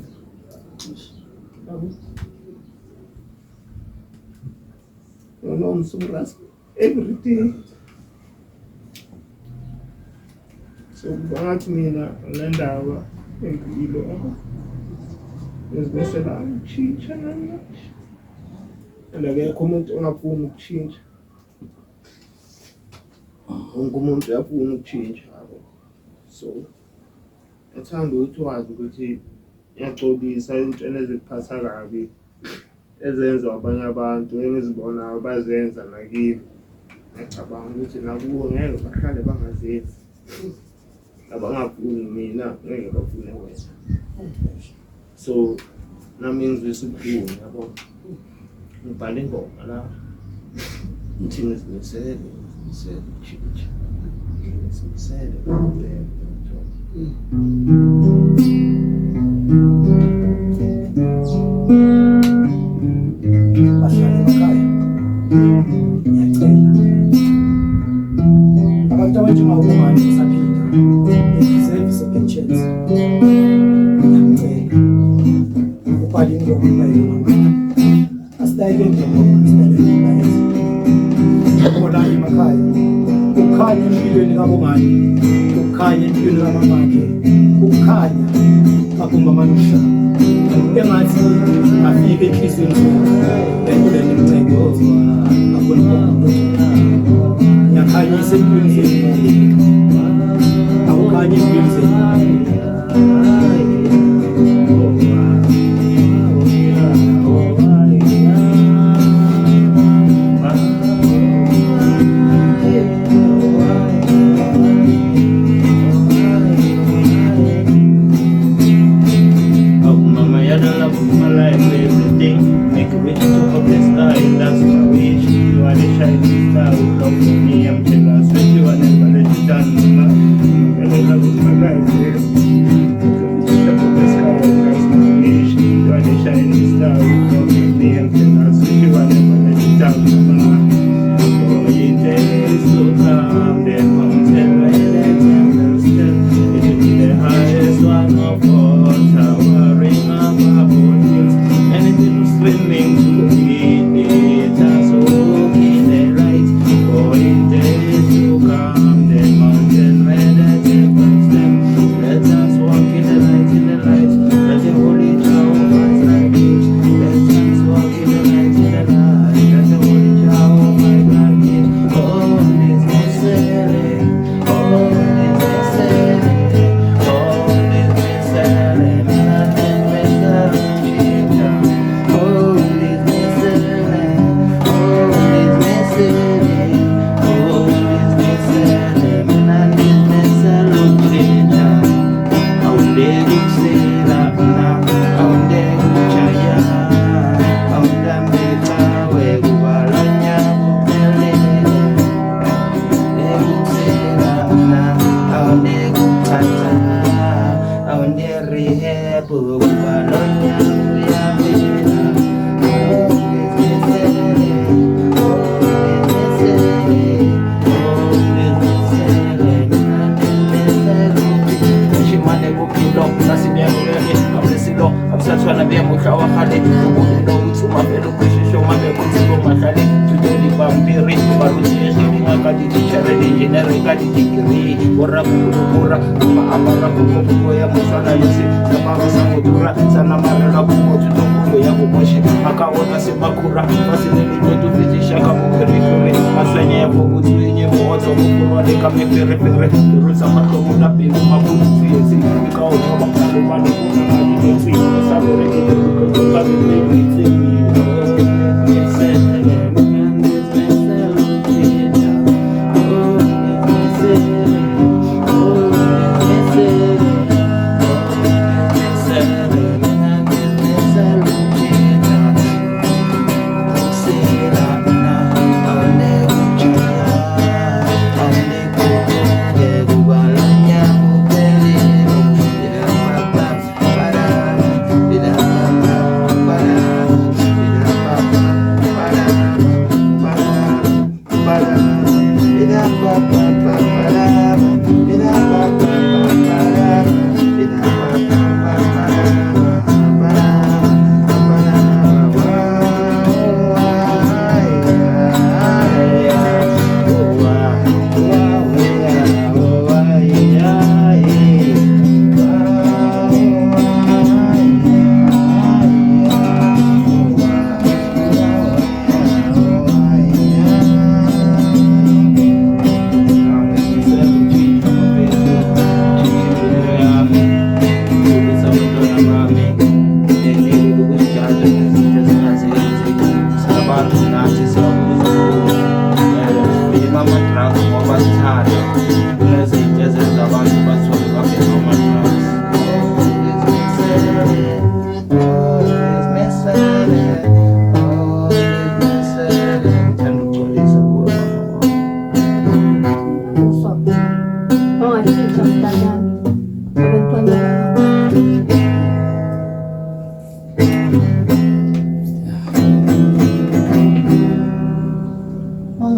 No, I'm so rusty every day. So ngathi mina ngendaba empilo ngizibesela ngitshintsha nami. Akekho umuntu ongafuni ukutshintsha. Wonke umuntu uyafuna ukutshintsha. So ethanda ukuthi wazi ukuthi ngiyaxolisa izintweni eziphatha kabi ezenza abanye abantu engizibonayo bazenza nakimi. Ngicabanga ukuthi nakuwo ngeke bahlale bangazenzi. Abangafuni mina ngeke bafune wena. So nami ngizwisa ubuhlungu yabo. Ngibhale ingoma la. Ngithi ngizimisele change. Ngizimisele Bahlale emakhaya. ngiyacela abantu abanjengabongani usaphinda deserve second chance ngiyacela ubhale ingoma bayilona asitayile ngoma khona emakhaya ukukhanya empilweni kaBongani ukukhanya empilweni kamamakhe ukukhanya kaBomba Manusha engathi afike enhliziyweni lento lencebo akubona ngiyakhanyisa empilweni zenu akukhanya empilweni zenu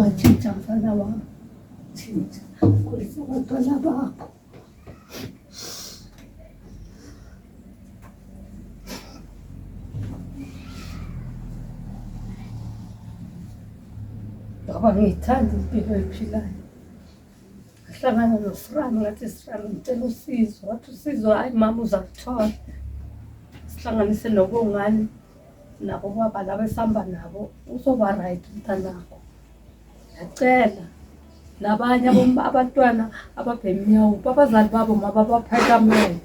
watshintsha mfana wami, tshintsha khulisa abantwana bakho. Ngoba ngiyithanda impilo ephilayo. Ngahlangana noSirani ngathi Sirani ngicela usizo, wathi usizo hayi mama uzakuthola. Sihlanganise noBongani nabo baba laba esihamba nabo uzoba right umntanakho. Ngiyacela nabanye abantwana ababhemnyawo abazali babo mababaphakamele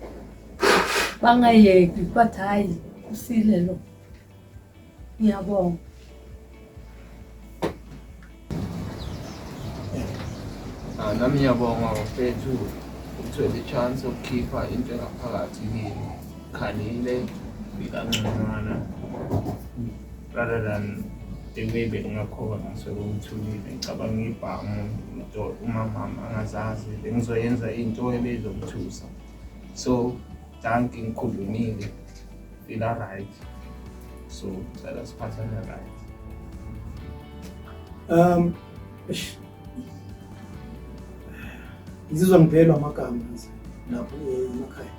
bangayeki bathi hayi usile lo. Ngiyabonga. Nami ngiyabonga mfethu ukuthola i-chance yokukhipha into engaphakathi kimi khalile bikancane rather than the way bengakhona sekuthulile ngicabanga ibhamu into umama angazazi bengizoyenza into ebezomthusa so thank ngikhulumile feel right so cela siphathane right. Ngizizwa ngiphelwa amagama lapho emakhaya.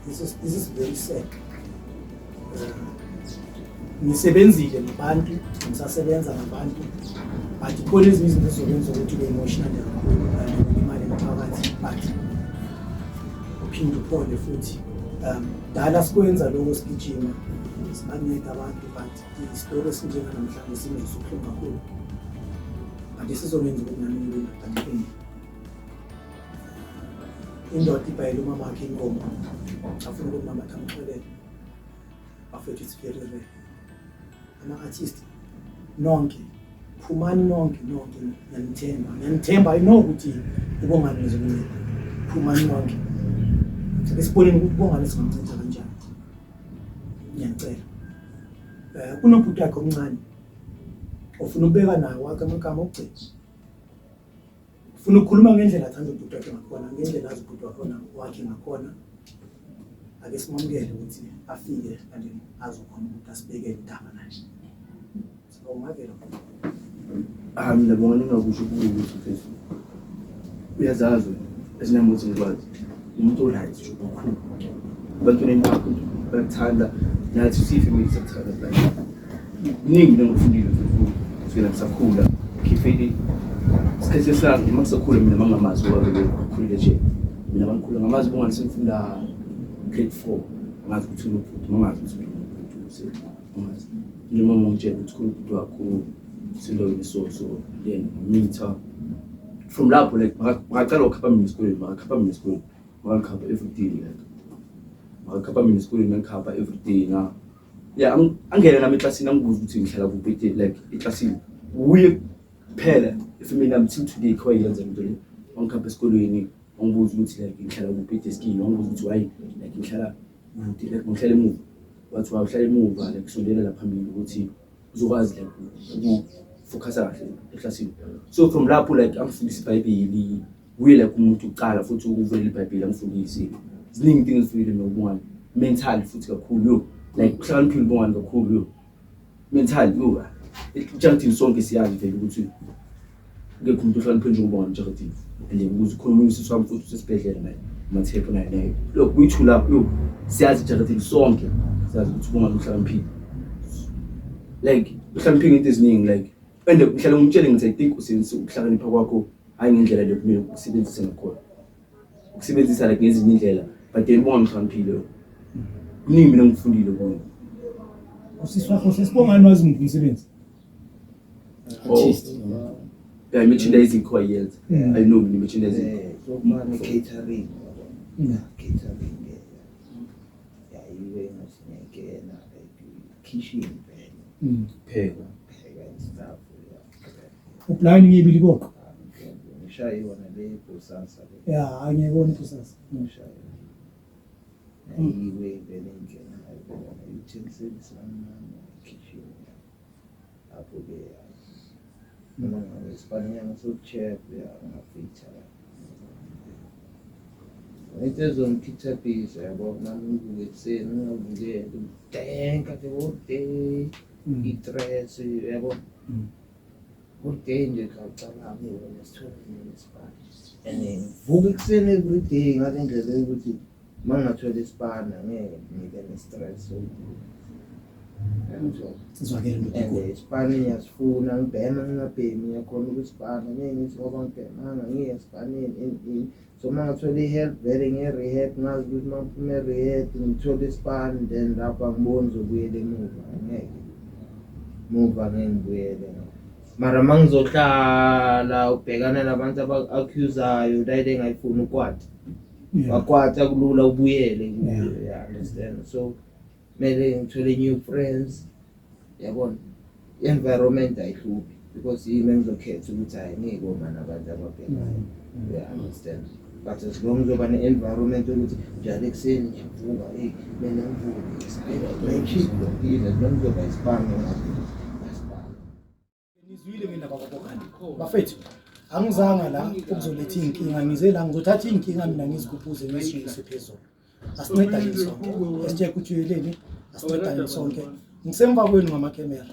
This is very sad. Ngisebenzile nabantu, ngisasebenza nabantu, but ikhona ezinye izinto ezokwenza ukuthi ube emotional kakhulu imali ngaphakathi, but uphinde uphole futhi. Dala sikwenza lokho sigijima, sibanceda abantu, but isitori esinjenga namhlanje simuzisa ubuhlungu kakhulu. But isizokwenza ukuthi nami ngibe nabantwana. Indoda ibhayela umama wakhe inkomo, afuna ukuthi mama amxolele. Afethu it's very rare. Ama-artist nonke, phumani nonke, ngiyanithemba, I know ukuthi uBongani nizonceda. Phumani nonke. Esiboneni ukuthi uBongani singamnceda kanjani. Ngiyacela. Kunobhuti wakhe omncane ofuna ukubeka naye wakhe amagama okugcina. Ufuna ukukhuluma ngendlela athanda ubhuti wakhe ngakhona, ngendlela azi ubhuti wakhe ngakhona. Ake simamukele ukuthi afike kanti azokhona ukuthi asibeke igama naye. Sibongakela. Mina bona ngakusho ukuthi mfethu. Uyazazi Izinyembezi ngikwazi. Umuntu oright nje kakhulu. Abantwana bakho bathanda nathi sife manje sathanda like. Ningi ngikufundile futhi kusela ngisakhula. Khifeli isikhathi sami makusakhula mina mangamazi wabe khulile nje. Mina bangikhula ngamazi Bongani sengifunda grade 4 ngazi ukuthi umuntu mangazi ukuthi umuntu noma ngitshela ukuthi umuntu wakho sindoyini so then meter from lapho like makaqala ukukhapha mina esikoleni makakhapha every day like makakhapha mina esikoleni ngikhapha every day na yeah angena nami eklasini angibuza ukuthi ngihlala kuphi like eklasini uye phela if mina until today khoyenza into le ngikhapha esikoleni angibuza ukuthi like ngihlala kuphi deskiini angibuza ukuthi why like ngihlala ukuthi like ngihlala emuva wathi wahlala emuva like kusondela la phambili ukuthi uzokwazi like ukufocus kahle eklasini so from lapho like angifundisa iBhayibheli uye like umuntu uqala futhi ukuvela iBhayibheli angifundise ziningi things ngifundile noBongani mental futhi kakhulu yo like kuhlakaniphile uBongani kakhulu yo mental yo ijanti sonke siyazi vele ukuthi ngeke umuntu ohlakaniphile njengoBongani nje and ukuze khona umuntu siswami futhi usesibhedlela naye mathepho naye lokho kuyithula yo siyazi nje sonke siyazi ukuthi uBongani uhlakaniphile like uhlakaniphile into eziningi like and ngihlala ngimtshele ngithi I think usenze ukuhlakanipha kwakho hayi ngendlela lekumele ukusebenzisa ngakhona ukusebenzisa like ngezinye indlela but then uBongani uhlakaniphile kuningi mina ngifundile kuyo usisi wakho sesibongani wazi umsebenzi artist yeah merchandising quiet I know merchandising so man catering catering yeah iwe ngasinekena like kitchen phela stuff uplan ngibili kokho ngishayiwa nale process yeah angiyibona process ngishayiwa iwe vele ngena utensils kitchen apho ke noma ngesipaniya ngasokuchef ya ngafeature ngitezongikitha pizza yabo nami ngikuseni ngavuke udenka the whole day itress yabo kude nje ngicabanga nesithole nesipana and vuka ekuseni every day ngale ndlela yokuthi mangathola isipana ngeke ngibe ne-stress sizwakele and isipana ngiyasifuna ngibhema ngingabhemi ngiyakhona ukusipana ngeke ngithi ngoba ngibhemanga ngiye esipaneni so mangathola i-help vele nge-rehab ngazi ukuthi mangiphuma e-rehab ngithole isipana then lapha ngibone zokuyela emuva ngeke ngibuyele mara mangizohlala ubhekana nabantu abaku-accusayo dayile ngayifuna ukwata wakwata kulula ubuyele kuyo understand so mele ngithole new friends yabona i-environment ayihluphi because yimi engizokhetha ukuthi hayi ngiyikoma nabantu ababhekayo understand but as long as uzoba ne-environment ukuthi njalo ekuseni ngiyavuka mina ngivuke as long as uzoba isipanga nizwile ngendaba kaBongani bafethu angizanga la ukuzoletha inkinga ngize la ngizothatha inkinga mina ngizigubhuze ngesizwe phezulu asincedane sonke esithe kuthuyeleni asincedane sonke ngisemva kwenu ngamakamera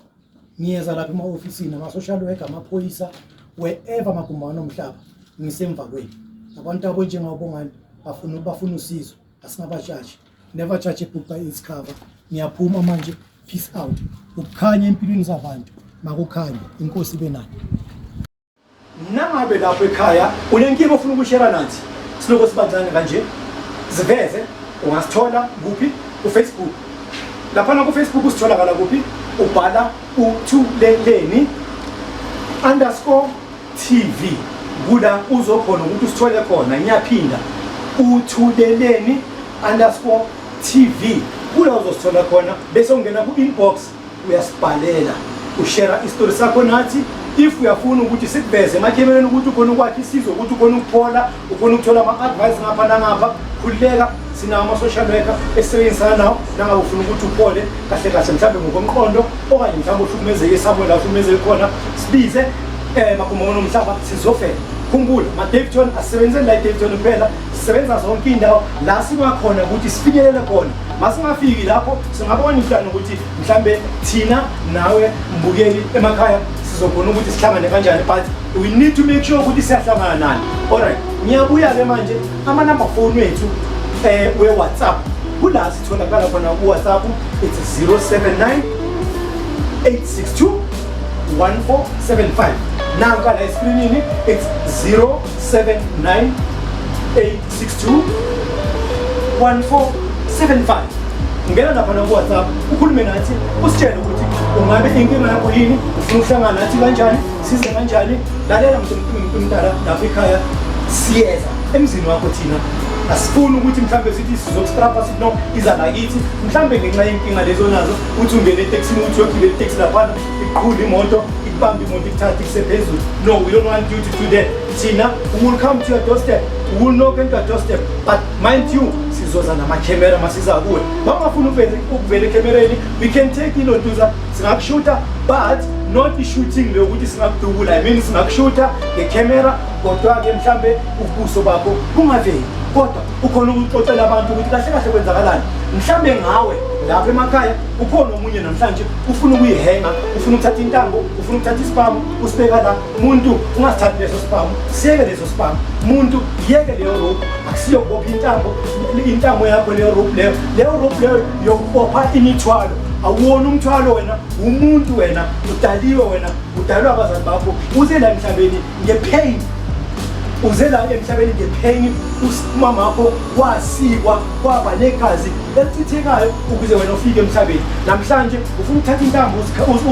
ngiyeza lapha ema-ofisini ama-social worker amaphoyisa wherever magumbana omhlaba ngisemva kwenu abantu abo njengabongani bafuna usizo asingabashashi never judge a book by its cover ngiyaphuma manje peace out ukukhanya empilweni zabantu makukhanye inkosi benani nangabe lapho ekhaya unenkinga ofuna ukushare nathi siloko sibanjani kanje siveze ungasithola kuphi ku-Facebook lapha ku-Facebook usitholakala kuphi ubhala Uthuleleni _TV kuda uzokhona ukuthi usithole khona ngiyaphinda Uthuleleni _TV kuda uzosithola khona bese ungena ku-inbox uyasibhalela ushare istory sakho nathi if uyafuna ukuthi sikuveze emakemeleni ukuthi ukhona ukwakha isizo ukuthi ukhona ukuphola ukhona ukuthola ama-advice ngapha nangapha khululeka sinawo ama-social worker esisebenzisana nawo nangabe ufuna ukuthi uphole kahle kahle mhlawumbe ngokomqondo okanye mhlawumbe uhlukumezeke somewhere la uhlukumezeke khona sibize magumbana omhlaba sizofela khumbula ma-Daveyton asisebenzeli la i-Daveyton kuphela sisebenza zonke indawo la singakhona ukuthi sifinyelele khona masingafiki lapho singabona imhlanje ukuthi mhlambe thina nawe mbukeli emakhaya sizokhona ukuthi sihlangane kanjani but we need to make sure ukuthi siyahlangana nani. Alright, ngiyabuya-ke manje ama-number phone wethu we-WhatsApp kula sitholakala khona ku-WhatsApp it's 079 862 1475 nanka la escreenini it's 079 862 1475 ngena lapha ku-WhatsApp ukhulume nathi usitshele ukuthi ungabe inkinga yakho yini ufuna ukuhlangana nathi kanjani size kanjani lalela mntwana lapha ekhaya siyeza emzini wakho thina asifuni ukuthi mhlambe sithi sizokustrapha sithi no iza lakithi mhlambe ngenxa yenkinga lezo nazo uthi ungene eteksini uthi uyogibela iteksi laphana iqhule imoto ikubambe imoto ikuthathe kusephezulu. No, we don't want you to do that. Thina we will come to your doorstep, we will knock at your doorstep, but mind you sizoza nama-camera masiza kuwe bangafuna ukuvela ecamereni we can take ilontuza singakushuta but not i-shooting leyo ukuthi singakudubula. I mean singakushuta ngecamera kodwa-ke mhlambe ubuso bakho bungaveli kodwa ukhona ukuxoxela abantu ukuthi kahle kahle kwenzakalani. Mhlambe ngawe lapha emakhaya ukhona omunye namhlanje ufuna ukuyihenga, ufuna ukuthatha intambo, ufuna ukuthatha isipamu usibeka la. Umuntu ungasithathi leso sipamu, siyeke leso sipamu. Umuntu yeke leyo rope, akusiyokubopha intambo yakho leyo rope leyo yokubopha imithwalo. Awuwona umthwalo wena, umuntu wena, udaliwe wena, udalwe abazali bakho. Uze la emhlabeni ngepain, uze la emhlabeni ngepain, umama wakho wasikwa kwaba negazi elichithekayo ukuze wena ufike emhlabeni. Namhlanje ufuna ukuthatha intambo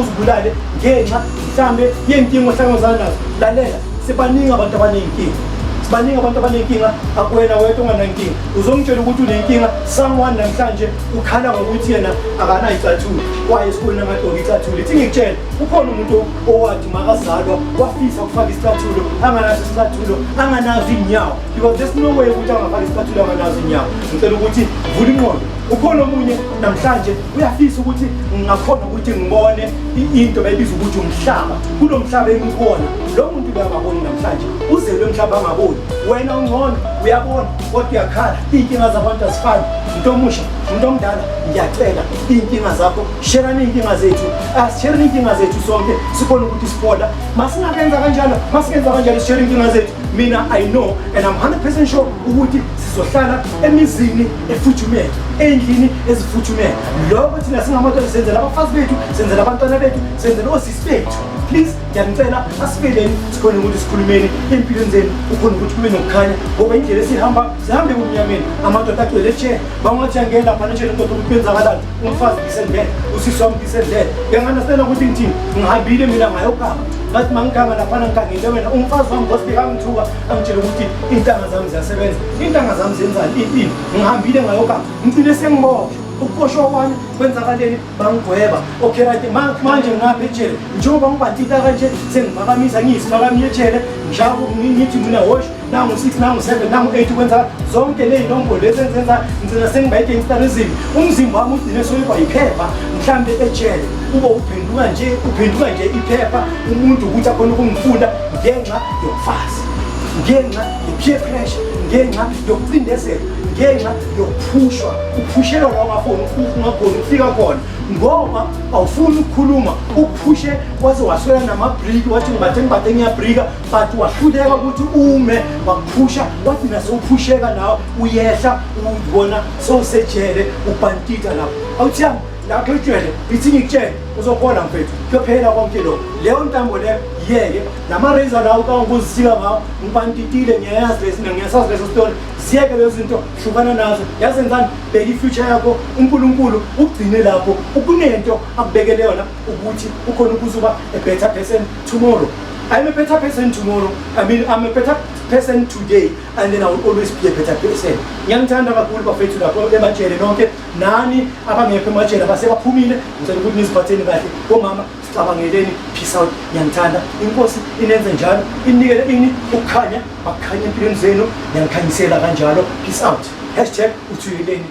uzibulale ngenxa mhlambe yenkinga ohlangabezana nazo. Lalela, sibaningi abantu abanenkinga. Baningi abantu abanenkinga, akuwena wedwa onganankinga. Uzongitshela ukuthi unenkinga, someone namhlanje ukhala ngokuthi yena akanayo icathulo. Kwaye esikoleni amagqoka icathulo. Ithi ngikutshela, ukhona umuntu owathi makazalwa wafisa ukufaka isicathulo, anganaso isicathulo, anganazo inyawo. Because there's no way ukuthi angafaka isicathulo anganazo inyawo. Ngicela ukuthi vula ingqondo. Ukhona omunye namhlanje uyafisa ukuthi ngakhona ukuthi ngibone into bayibiza ukuthi umhlaba. Kulo mhlaba engikona, lo muntu uyababona namhlanje. Uzelwe emhlaba angaboni. Wena ungcono uyabona kodwa uyakhala inkinga zabantu azifani. Into omusha umuntu omdala ngiyacela inkinga zakho share inkinga zethu share inkinga zethu sonke sikhona ukuthi sipola masingakenza kanjalo share inkinga zethu mina I know and I'm 100% sure ukuthi sizohlala emizini efuthumele endlini ezifuthumele lokho thina singamadodana senzela abafazi bethu senzela abantwana bethu senzela osisi bethu please ngiyacela asiveleni sikhona ukuthi sikhulumeni empilweni zenu ukhona ukuthi kube nokukhanya ngoba indlela esihambe kumnyameni amadoda agcwele echair bangathi angena lapha nje indoda ukwenzakalani umfazi isendele usisi wami isendele ngiyanganisela ukuthi ngithini ngihambile mina ngayokama ngathi mangikanga lapha ngikangile wena umfazi wami ngosibeka ngithuka angitshela ukuthi intanga zami ziyasebenza intanga zami zenzani impilo ngihambile ngayokama ngicine sengibona ukuqoshwa kwami kwenzakaleni bangigweba okay right manje ngapha ejele njengoba ngibantita kanje sengiphakamisa ngiyisiphakamiye ejele njalo ngithi mina wash nangu 6 nangu 7 nangu 8 kwenza zonke le inombolo lezi enzenza ngicina sengibayike instarism umzimba wami udine soyiba iphepha mhlambe ejele uba uphenduka nje iphepha umuntu ukuthi akhona ukungifunda ngenxa yokufazi ngenxa ye-peer pressure ngenxa yokucindezela ngenxa uphushela la ungakhona ukufika khona ngoba awufuni ukukhuluma uphushe waze waswela namabriki wathi ngibathe ngiyabrika but wahluleka ukuthi ume wakuphusha wathi nasewuphusheka nawe uyehla ubona sowusejele ubhantita lapho awuthiyami lapho ejele ithi ngikutshele uzobona mfethu kuyophela konke lokho leyo ntambo leyo yeke nama-razor lawo kanguzisika ngawo ngibantitile ngiyasazi leso story ziyeke lezo zinto hlukana nazo yazenzani beka i-future yakho uNkulunkulu ugcine lapho ukunento akubekele yona ukuthi ukhona ukuzuba a better person tomorrow. I'm a better person tomorrow. I mean, I'm a better person today, and then I will always be a better person. Ngiyangithanda kakhulu bafethu lapho ebatshele nonke nani abangekho emajele abasebaphumile ngicela ukuthi niziphatheni kahle bomama sicabangeleni peace out ngiyangithanda inkosi inenze njalo inikele ini ukukhanya bakukhanya empilweni zenu ngiyangikhanyisela kanjalo peace out #Uthuleleni.